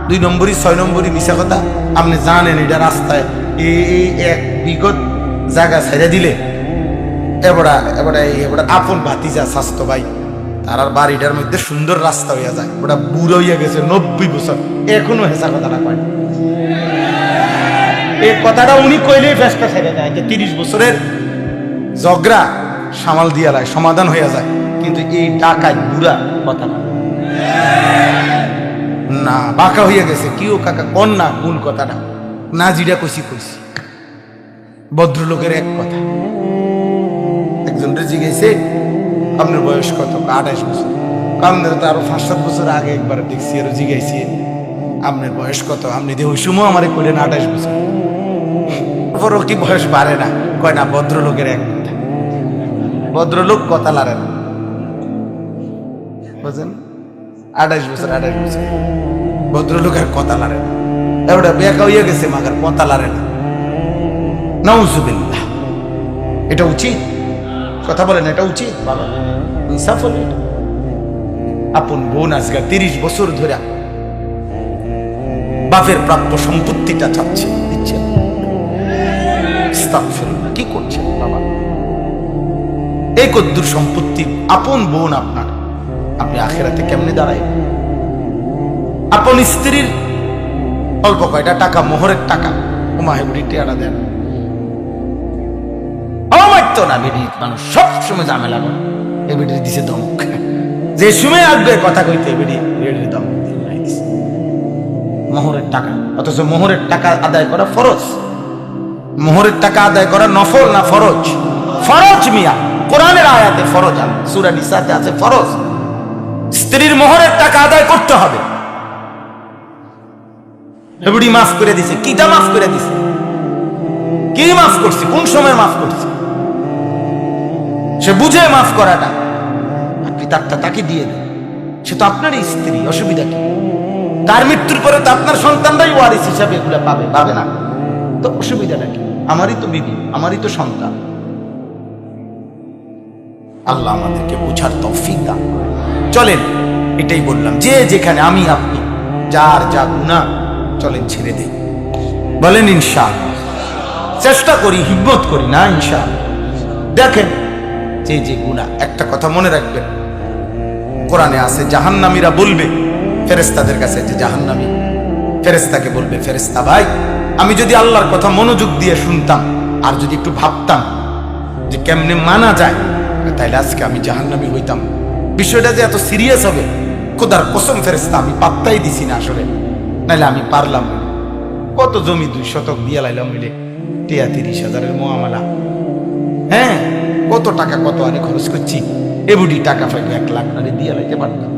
2 নম্বরই 6 নম্বরই মিশা কথা। আপনি জানেন এটা রাস্তায় এই এক বিগত জায়গা ছেড়ে দিলে এবার আপন ভাতিজা স্বাস্থ্য ভাই, তার বাড়িটার মধ্যে সুন্দর রাস্তা হইয়া যায়, ওটা বুড়ো হইয়া গেছে 90 বছর, এখনো হেসা কথাটা কয়। এই কথাটা উনি কইলেই ফেসটা ছেড়ে যায়, যে 30 বছরের ঝগড়া সামাল দিয়া যায়, সমাধান হইয়া যায়, কিন্তু এই টাকায় বুড়া কথা না, বাঁকা হইয়া গেছে। কিও কাকা কন না মূল কথাটা, না জিরা কইছি ভদ্রলোকের এক কথা। একজন জিজ্ঞেসে আপনার বয়স কত? 28 বছর। আপনার তো আরো 5-7 বছর আগে একবার দেখছি, আরো জিজ্ঞাসি আপনার বয়স কত? আপনি দিয়ে ওই সময় আমারে কইলেন 28 বছর। পরও কি বয়স বাড়ে না? কয় না, ভদ্রলোকের এক কথা, ভদ্রলোক কথা লারে না, বুঝেন? 28 বছর ভদ্রলোকের কথা লারে না, ওটা বেকা হইয়া গেছে, মাগার কথা লারে না। নাউজুবিল্লাহ, এটা উচিত? কথা বলেন, এটা উচিত? বাবা ইনসাফ হলো এটা? আপন বোন আজকে 30 বছর ধরে বাপের প্রাপ্য সম্পত্তিটা চাচ্ছে, দিচ্ছে, কি করছেন বাবা? এই কদ্দুর সম্পত্তি আপন বোন আপনার, আপনি আখিরাতে কেমনে দাঁড়ায়? আপন স্ত্রীর অল্প কয়টা টাকা, মোহরের টাকা, ওমাহেবুড়ি টেয়ারা দেন, তো না বেডি মানুষ সবসময় ঝামেলা করে, এ বেডি দিছে ধমক, যে সময় আসবে কথা কইতে বেডি ধমক, মোহরের টাকা। অথচ মোহরের টাকা আদায় করা ফরজ, মোহরের টাকা আদায় করা নফল না ফরজ? ফরজ মিয়া, কোরআনের আয়াতে ফরজ, সূরা নিসাতে আছে ফরজ। স্ত্রীর মোহরের টাকা আদায় করতে হবে। এবারে মাফ করে দিছে, কিটা মাফ করে দিছে? কি মাফ করছে? কোন সময় মাফ করছে? সে বুঝে মাফ করাটা, আপনি তারটা তাকে দিয়ে দেন, সে তো আপনারই স্ত্রী, অসুবিধা কি? তার মৃত্যুর পরে তো আপনার সন্তানরাই ওয়ারিস হিসাবে এগুলো পাবে না? তো অসুবিধাটা কি? আমারই তো বিবি, আমারই তো সন্তান, আল্লাহ আমাদেরকে বুঝার তৌফিক দান করেন। চলেন, এটাই বললাম, যে যেখানে আমি আপনি যার যা গুনাহ চলেন ছেড়ে দেই, বলেন ইনশাআল্লাহ। চেষ্টা করি, হিম্মত করি না ইনশাআল্লাহ। দেখেন যে যে গুনাহ, একটা কথা মনে রাখবেন, কোরআনে আছে জাহান্নামীরা বলবে ফেরেশতাদের কাছে, যে জাহান্নামী ফেরেশতাকে বলবে, ফেরেশতা ভাই, আমি যদি আল্লাহর কথা মনোযোগ দিয়ে শুনতাম আর যদি একটু ভাবতাম যে কেমনে মানা যায়, তাইলে আজকে আমি জাহান্নামী হইতাম। বিষয়টা যে এত সিরিয়াস হবে, খোদার কসম ফেরেশতা আমি পাত্তাই দিছি না আসলে, নাইলে আমি পারলাম না। কত জমি 2 শতক দিয়ে লাইলাম মিলে 30,000-এর মুআমালা, হ্যাঁ কত টাকা কত আরে খরচ করছি, এবুডি টাকা পাইবে 1 লাখ না দিয়ে লাইতে পারতাম।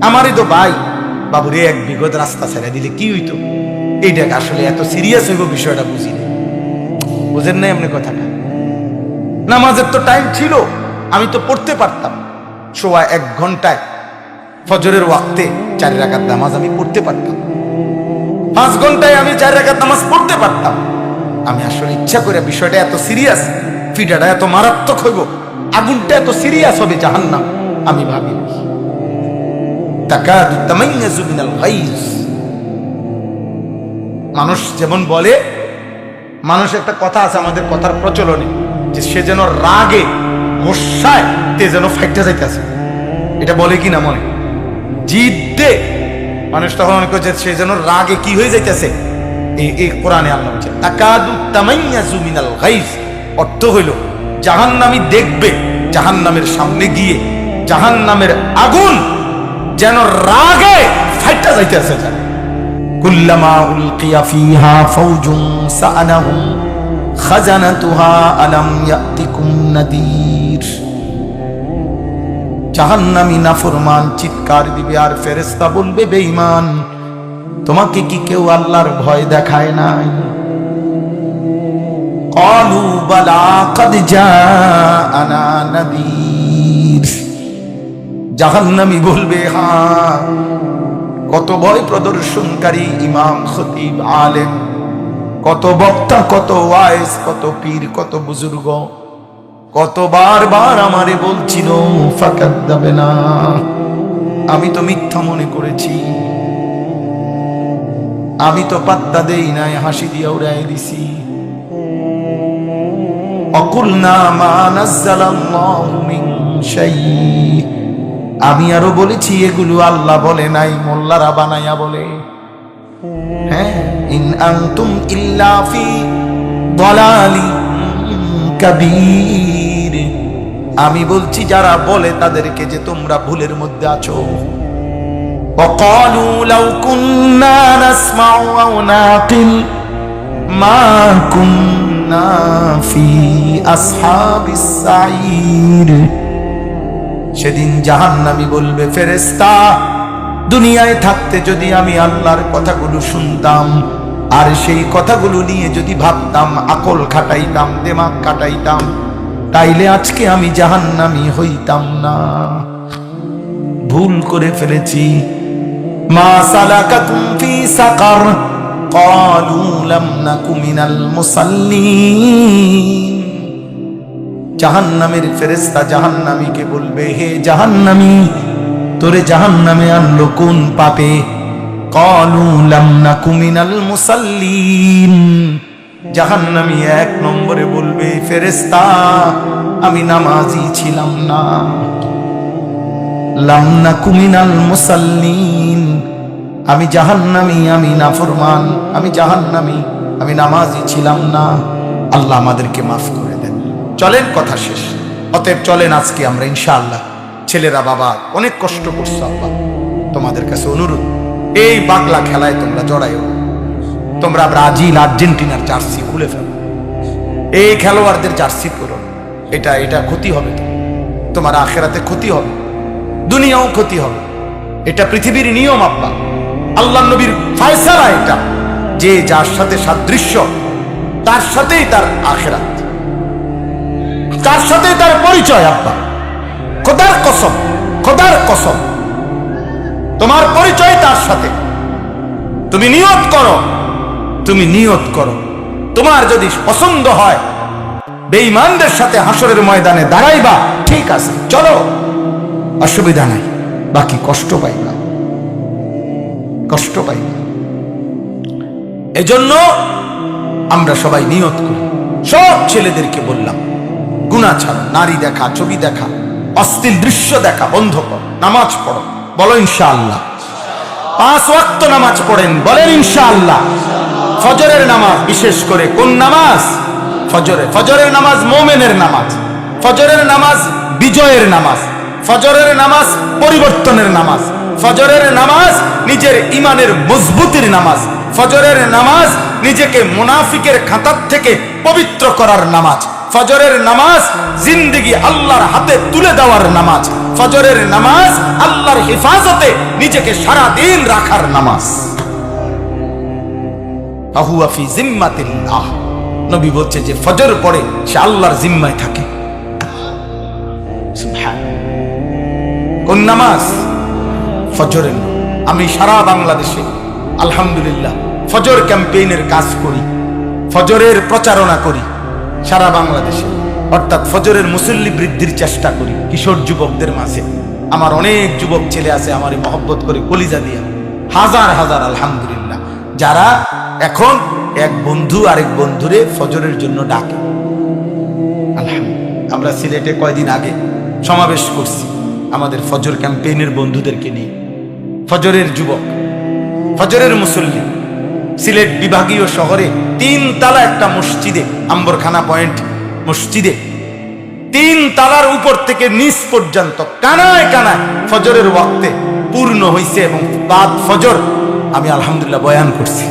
আমারই তো ভাই বাবুরে 1 বিঘত রাস্তা ছেড়ে দিলে কি হইতো? এইটাকে আসলে এত সিরিয়াস হইব বিষয়টা বুঝি না, বুঝেন নাই এমনি কথাটা। নামাজের তো টাইম ছিল, আমি তো পড়তে পারতাম, সোয়া 1 ঘন্টায় ফজরের ওয়াক্তে 4 রাকাত নামাজ আমি পড়তে পারতাম, 5 ঘন্টায় আমি 4 রাকাত নামাজ পড়তে পারতাম। আমি আসলে ইচ্ছা করে, বিষয়টা এত সিরিয়াস, ফিডাটা এত মারাত্মক হইব, আগুনটা এত সিরিয়াস হবে জাহান্নাম, আমি ভাবি তাকাদু তামাইয়াজু মিনাল গাইজ। মানুষ যেমন বলে, মানুষ একটা কথা আছে আমাদের কথার প্রচলনে, যে সে যেন রাগে গোসায় তে যেন ফাইটটা যাইতেছে, এটা বলে কি না মনে জিদ্দে মানুষ তখন অনেক যে সে যেন রাগে কি হয়ে যাইতেছে। এই কোরআনে আল্লাহ বলছেন তাকাদু তামাইয়াজু মিনাল গাইজ, অর্থ হইল জাহান্নামী দেখবে জাহান্নামের সামনে গিয়ে জাহান্নামের আগুন যেন রাগে ফাইটটা যাইতেছে। কুল্লামা উলকিয়া ফিহা ফাওজুন সাআলাহুম খাজানাতুহা আলাম ইয়াতিকুম নাদির। জাহান্নামী নাফরমান চিৎকার দিবে আর ফেরেশতা বলবে, বেঈমান তোমাকে কি কেউ আল্লাহর ভয় দেখায় নাই? ক্বালু বালা ক্বাদ জাআনা নাদির। জাহান্নামী বলবে, হ্যাঁ, কত ভয় প্রদর্শনকারী ইমাম, খতিব, আলেম, কত বক্তা, কত ওয়াইজ, কত পীর, কত বুজুর্গ কত বারবার আমারে বলছিল ফাকাদ্দাবে না, আমি তো মিথ্যা মনে করেছি, আমি তো পাত্তা দেই নাই, হাসি দিয়া উড়াই দিছি। অকুলনা মা নাযালাল্লাহু মিন শাই, আমি আরো বলেছি এগুলো আল্লাহ বলে নাই, মোল্লারা বানাইয়া বলে। হ্যাঁ, ইন আনতুম ইল্লা ফি দালালি কাবীর, আমি বলছি যারা বলে তাদেরকে যে তোমরা ভুলের মধ্যে আছো। وقالوا لو كنا نسمع أو نعقل ما كنا في أصحاب السعير। সেদিন জাহান্নামী বলবে, ফেরেশতা দুনিয়ায় থাকতে যদি আমি আল্লাহর কথাগুলো শুনতাম আর সেই কথাগুলো নিয়ে যদি ভাবতাম, আকল খাটাইতাম, দিমাগ খাটাইতাম, তাইলে আজকে আমি জাহান্নামী হইতাম না। ভুল করে ফেলেছি। মা সালাকাকুম ফি সাকার ক্বালু লাম নাকু মিনাল মুসাল্লিন। জাহান্নামের ফেরেশতা জাহান্নামীকে বলবে, হে জাহান্নামী, তোরে জাহান্নামে আনলো কোন পাপে? ক্বালু লাম নাকু মিনাল মুসাল্লিন। জাহান্নামী 1 নম্বরে বলবে, ফেরেশতা আমি নামাজি ছিলাম না। লাম নাকু মিনাল মুসাল্লিন, আমি জাহান্নামী, আমি নাফরমান, আমি জাহান্নামী, আমি নামাজি ছিলাম না। আল্লাহ আমাদেরকে মাফ করে দেন। চলেন, কথা শেষ। অতএব চলেন আজকে আমরা ইনশাআল্লাহ, ছেলেরা বাবা অনেক কষ্ট করছো, আল্লাহ তোমাদের কাছে অনুরোধ, এই বাগলা খেলায় তোমরা জড়াইও। তোমরা ব্রাজিল আর্জেন্টিনার জার্সি খুলে ফেলো, এই খেলোয়াড়দের জার্সি করো। এটা ক্ষতি হবে, তোমার আখেরাতে ক্ষতি হবে, দুনিয়াও ক্ষতি হবে। এটা পৃথিবীর নিয়ম আব্বা, আল্লাহ নবীর ফায়সালা এটা, যে যার সাথে সাদৃশ্য তার সাথেই তার আখেরাত, তার সাথেই তার পরিচয়। আব্বা খোদার কসম, খোদার কসম, তোমার পরিচয় তার সাথে। তুমি নিয়ত করো, তুমি নিয়ত করো, তোমার যদি পছন্দ হয় বেঈমানদের সাথে হাসরের ময়দানে দাঁড়াইবা, ঠিক আছে চলো, অসুবিধা নাই, বাকি কষ্ট পাইবা, কষ্ট পাইবা। এজন্য আমরা সবাই নিয়ত করি, সব ছেলেদেরকে বললাম, গুনাহ ছাড়ো, নারী দেখা, ছবি দেখা, অশ্লীল দৃশ্য দেখা বন্ধ করো, নামাজ পড়ো, বলো ইনশাআল্লাহ। 5 ওয়াক্ত নামাজ পড়েন, বলেন ইনশাআল্লাহ। ফজরের নামাজ, বিশেষ করে কোন নামাজ? ফজরের নামাজ মুমিনের নামাজ, ফজরের নামাজ বিজয়ের নামাজ, ফজরের নামাজ পরিবর্তনের নামাজ, ফজরের নামাজ নিজের ইমানের মজবুতির নামাজ, ফজরের নামাজ নিজেকে মুনাফিকের খাতার থেকে পবিত্র করার নামাজ, ফজরের নামাজ জিন্দেগি আল্লাহর হাতে তুলে দেওয়ার নামাজ, ফজরের নামাজ আল্লাহর হেফাজতে নিজেকে সারা দিন রাখার নামাজ। ফাহুয়া ফি জিম্মাতিল্লাহ, নবী বলছে যে ফজর পড়ে সে আল্লাহর জিম্মায় থাকে। সুবহানাল্লাহ। কোন নামাজ? ফজরের। আমি সারা বাংলাদেশে আলহামদুলিল্লাহ ফজর ক্যাম্পেইনের কাজ করি, ফজরের প্রচারণা করি সারা বাংলাদেশে, অর্থাৎ ফজরের মুসল্লি বৃদ্ধির চেষ্টা করি কিশোর যুবকদের মাঝে। আমার অনেক যুবক ছেলে আছে আমারে মহব্বত করে কলিজা দিয়া, হাজার হাজার আলহামদুলিল্লাহ, যারা এখন এক বন্ধু আরেক বন্ধুরে ফজরের জন্য ডাকে। আলহামদুলিল্লাহ। আমরা সিলেটে কয়দিন আগে সমাবেশ করছি আমাদের ফজর ক্যাম্পেইনের বন্ধুদেরকে নিয়ে। ফজরের যুবক, ফজরের মুসল্লি, সিলেট বিভাগীয় শহরে 3 তালা একটা মসজিদে, আম্বরখানা পয়েন্ট মসজিদে 3 তালার উপর থেকে নিচ পর্যন্ত কানায় কানায় ফজরের ওয়াক্তে পূর্ণ হইছে, এবং বাদ ফজর আমি আলহামদুলিল্লাহ বয়ান করছি।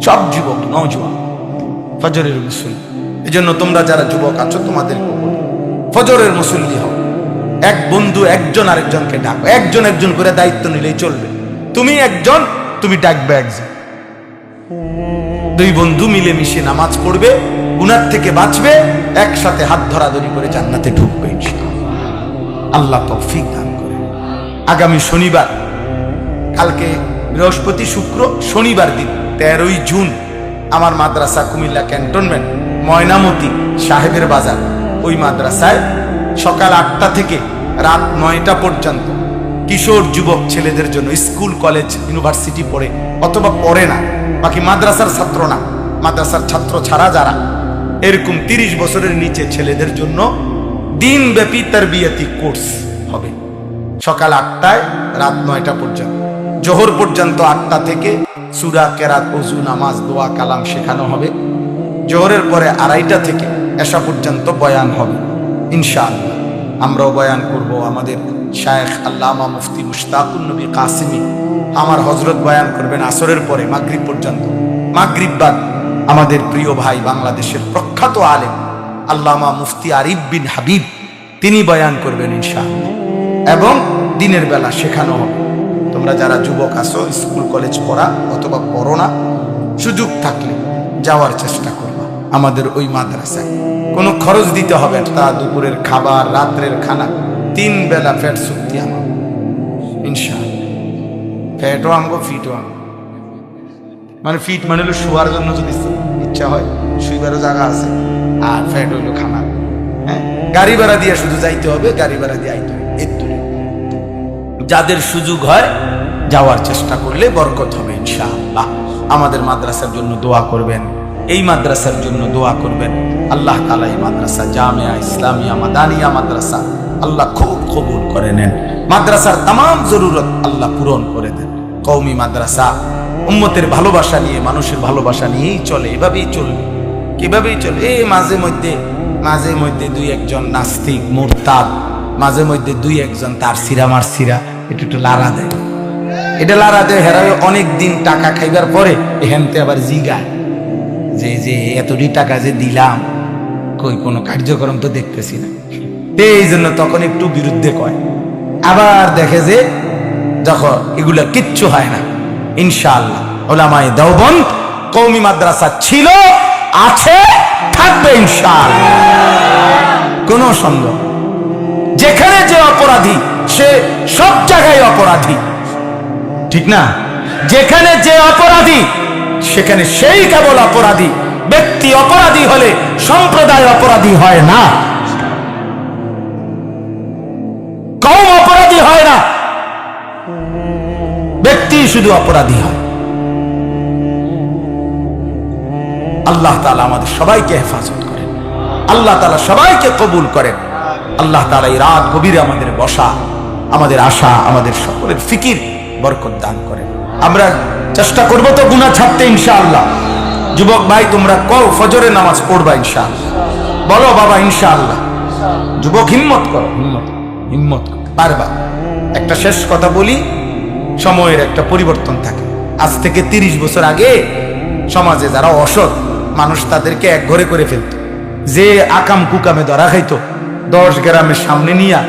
সব যুবক, নওজোয়ান ফজরের মুসল্লি। এজন্য তোমরা যারা যুবক আছো তোমাদেরকে বলি, ফজরের মুসল্লি হও। এক বন্ধু একজন আরেকজনকে ডাকো, একজন একজন করে দায়িত্ব নিলেই চলবে। তুমি একজন, তুমি ডাকবে একজন, 2 বন্ধু মিলেমিশে নামাজ পড়বে, গুনাহ থেকে বাঁচবে, একসাথে হাত ধরাধরি করে জান্নাতে ঢুকবে ইনশাআল্লাহ। আল্লাহ তৌফিক দান করে। আগামী শনিবার, কালকে বৃহস্পতি শুক্র শনিবার দিন 13ই জুন আমার মাদ্রাসা কুমিল্লা ক্যান্টনমেন্ট ময়নামতি সাহেবের বাজার, ওই মাদ্রাসায় সকাল 8টা থেকে রাত 9টা পর্যন্ত কিশোর যুবক ছেলেদের জন্য, স্কুল কলেজ ইউনিভার্সিটি পড়ে অথবা পড়ে না, বাকি মাদ্রাসার ছাত্র না, মাদ্রাসার ছাত্র ছাড়া যারা, এরকম 30 বছরের নিচে ছেলেদের জন্য দিনব্যাপী তারবিয়াতি কোর্স হবে। সকাল 8টায় রাত 9টা পর্যন্ত, জোহর পর্যন্ত 8টা থেকে সূরা, কেরাত, ওযু, নামাজ, দোয়া, কালাম শেখানো হবে। জোহরের পরে 2:30টা থেকে এশা পর্যন্ত বয়ান হবে ইনশাআল্লাহ। আমরাও বয়ান করব। আমাদের শায়েখ আল্লামা মুফতি মুশতাকুন নবী কাসিমি আমার হযরত বয়ান করবেন আসরের পরে মাগরিব পর্যন্ত। মাগরিব বাদ আমাদের প্রিয় ভাই বাংলাদেশের প্রখ্যাত আলেম আল্লামা মুফতি আরিফ বিন হাবিব তিনি বয়ান করবেন ইনশাআল্লাহ, এবং দিনের বেলা শেখানো হবে। তোমরা যারা যুবক আছো, স্কুল কলেজ পড়া অথবা পড়ো না, সুযোগ থাকলে যাওয়ার চেষ্টা করবা আমাদের ওই মাদ্রাসায়। কোনো খরচ দিতে হবে না, দুপুরের খাবার, রাত্রের খানা, 3 বেলা পেট চুক্তি আমার ইনশাআল্লাহ। পেটও আনবো, ফিটও আনবো। মানে ফিট মানে হলো শোয়ার জন্য যদি ইচ্ছা হয়, শুইবারও জায়গা আছে, আর ফ্যাট হইলো খানা। হ্যাঁ, গাড়ি ভাড়া দিয়ে শুধু যাইতে হবে, গাড়ি ভাড়া দিয়ে আইতে হবে। যাদের সুযোগ হয় যাওয়ার চেষ্টা করলে বরকত হবে ইনশাআল্লাহ। আমাদের মাদ্রাসার জন্য দোয়া করবেন, এই মাদ্রাসার জন্য দোয়া করবেন। আল্লাহ তাআলা এই মাদ্রাসা জামিয়া ইসলামিয়া মাদানিয়া মাদ্রাসা আল্লাহ খুব কবুল করে নেন। মাদ্রাসার तमाम জরুরত আল্লাহ পূরণ করে দেন। কওমি মাদ্রাসা উম্মতের ভালোবাসা নিয়ে, মানুষের ভালোবাসা নিয়েই চলে, এভাবেই চলবে। কিভাবেই চলে? এই মাঝে মধ্যে 2-1জন নাস্তিক মুরতাদ, মাঝে মধ্যে 2-1জন তার সিরা মার সিরা একটু লাড়া দেয়। এটা লাড়া দেয়, হেরাই অনেক দিন টাকা খাইবার পরে এখানতে আবার জিগায় যে এতটি টাকা যে দিলাম, কই কোনো কার্যক্রম তো দেখতেছি না। এই জন্য তখন একটু বিরুদ্ধে কয়, আবার দেখে যে যখন এগুলা কিচ্ছু হয় না। ইনশাআল্লাহ উলামায়ে দেওবন্দ কওমি মাদ্রাসা ছিল, আছে, থাকবে ইনশাআল্লাহ, কোনো সন্দেহ। যেখানে যে অপরাধী সে সব জায়গায় অপরাধী, ঠিক না? যেখানে যে অপরাধী সেখানে সেই কেবল অপরাধী, ব্যক্তি অপরাধী হলে সম্প্রদায় অপরাধী হয় না, কওম অপরাধী হয় না, ব্যক্তি শুধু অপরাধী হয়। আল্লাহ তাআলা আমাদের সবাইকে হেফাজত করেন, আল্লাহ তাআলা সবাইকে কবুল করেন। আল্লাহ তাআলা এই রাত গভীরে আমাদের বসা, আমাদের আশা, আমাদের সকলের ফিকির বরকত দান করেন। আমরা চেষ্টা করব তো গুনাহ ছাড়তে ইনশাআল্লাহ। যুবক ভাই তোমরা কও ফজরের নামাজ পড়বা ইনশাআল্লাহ, বলো বাবা ইনশাআল্লাহ। যুবক হিম্মত করো, হিম্মত করো, পারবা। একটা শেষ কথা বলি, সময়ের একটা পরিবর্তন থাকে। আজ থেকে 30 বছর আগে সমাজে যারা অসৎ মানুষ তাদেরকে এক ঘরে করে ফেলত, যে আকাম কুকামে ধরা খাইতো 10 গ্রামের সামনে নিয়া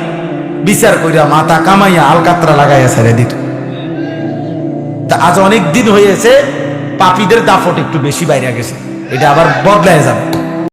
বিচার কইরা মাথা কামাইয়া আলকাতরা লাগাইয়া ছেড়ে দিত। তা আজ অনেক দিন হয়েছে, পাপীদের দাপট একটু বেশি বাইরে গেছে, এটা আবার বদলায় যাবে।